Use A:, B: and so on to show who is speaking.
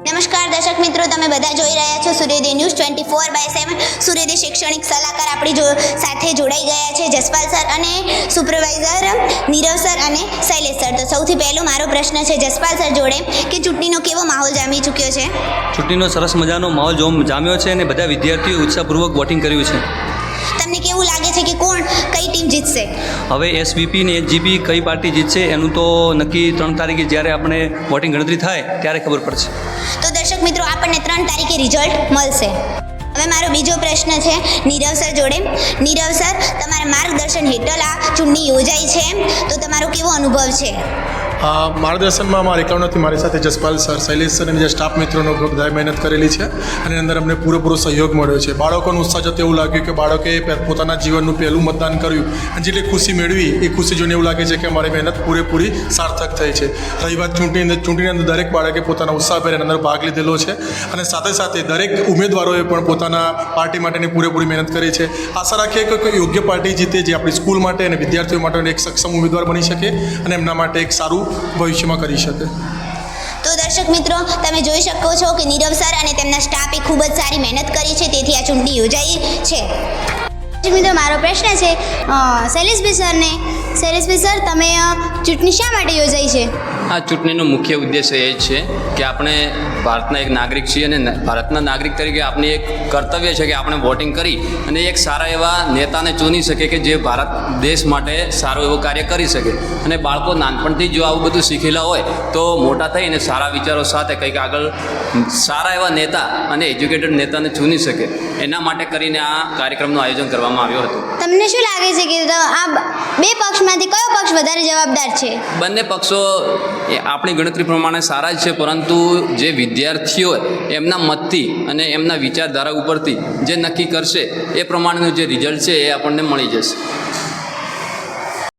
A: નમસ્કાર દર્શક મિત્રો, તમે બધા જોઈ રહ્યા છો સૂર્યોદય ન્યૂઝ 24/7. સૂર્યોદય શૈક્ષણિક સલાહકાર આપણી સાથે જોડાઈ ગયા છે જસપાલ સર અને સુપરવાઇઝર નીરવ સર અને શૈલેષ સર. તો સૌથી પહેલો મારો પ્રશ્ન છે જસપાલ સર જોડે કે ચૂંટણીનો કેવો માહોલ જામી ચૂક્યો છે?
B: ચૂંટણીનો સરસ મજાનો માહોલ જામ્યો છે અને બધા વિદ્યાર્થીઓ ઉત્સાહપૂર્વક વોટિંગ કર્યું છે.
A: તમને કેવું લાગે છે કે કઈ ટીમ જીતશે?
B: હવે એસવીપી અને એચજીપી કઈ પાર્ટી જીતશે એનું તો નક્કી 3 તારીખે જ્યારે આપણે વોટિંગ ગણતરી થાય ત્યારે ખબર પડશે.
A: તો દર્શક મિત્રો, આપણને 3 તારીખે રિઝલ્ટ મળશે. હવે મારો બીજો પ્રશ્ન છે નીરવ સર જોડે. નીરવ સર, તમારા માર્ગદર્શન હેઠળ આ ચૂંટણી યોજાઈ છે, તો તમારો કેવો અનુભવ છે?
C: માર્ગદર્શનમાં અમારે એકલા નથી, મારી સાથે જસપાલ સર, શૈલેષ સર અને બીજા સ્ટાફ મિત્રોનો બધાએ મહેનત કરેલી છે અને અંદર અમને પૂરેપૂરો સહયોગ મળ્યો છે. બાળકોનો ઉત્સાહ જોતા એવું લાગ્યું કે બાળકે પોતાના જીવનનું પહેલું મતદાન કર્યું અને જેટલી ખુશી મેળવી એ ખુશી જોઈને એવું લાગે છે કે અમારી મહેનત પૂરેપૂરી સાર્થક થઈ છે. રહી વાત ચૂંટણીની અંદર દરેક બાળકે પોતાના ઉત્સાહભેર અંદર ભાગ લીધેલો છે અને સાથે સાથે દરેક ઉમેદવારોએ પણ પોતાના પાર્ટી માટેની પૂરેપૂરી મહેનત કરી છે. આશા રાખીએ કે યોગ્ય પાર્ટી જીતે, જે આપણી સ્કૂલ માટે અને વિદ્યાર્થીઓ માટે એક સક્ષમ ઉમેદવાર બની શકે અને એમના માટે એક સારું ભવિષ્યમાં કરી શકે.
A: તો દર્શક મિત્રો, તમે જોઈ શકો છો કે નીરવ સર અને તેમના સ્ટાફે ખૂબ જ સારી મહેનત કરી છે, તેથી આ ચૂંટણી યોજાઈ છે. દર્શક મિત્રો, મારો પ્રશ્ન છે શૈલેષભાઈ સરને. શૈલેષભાઈ સર, તમે ચૂંટણી શા માટે યોજાઈ છે?
D: આ ચૂંટણીનો મુખ્ય ઉદ્દેશ્ય એ છે કે આપણે ભારતના એક નાગરિક છીએ અને ભારતના નાગરિક તરીકે આપણી એક કર્તવ્ય છે કે આપણે વોટિંગ કરી અને એક સારા એવા નેતાને ચૂની શકે કે જે ભારત દેશ માટે સારું એવું કાર્ય કરી શકે. અને બાળકો નાનપણથી જો આવું બધું શીખેલા હોય તો મોટા થઈને સારા વિચારો સાથે કંઈક આગળ સારા એવા નેતા અને એજ્યુકેટેડ નેતાને ચૂની શકે, એના માટે કરીને આ કાર્યક્રમનું આયોજન કરવામાં આવ્યું હતું.
A: તમને શું લાગે છે કે આ બે પક્ષમાંથી કયો પક્ષ વધારે જવાબદાર છે?
D: બંને પક્ષો આપણી ગણતરી પ્રમાણે સારા જ છે, પરંતુ જે વિદ્યાર્થીઓ એમના મતથી અને એમના વિચારધારા ઉપરથી જે નક્કી કરશે એ પ્રમાણેનું જે રિઝલ્ટ છે એ આપણને મળી જશે.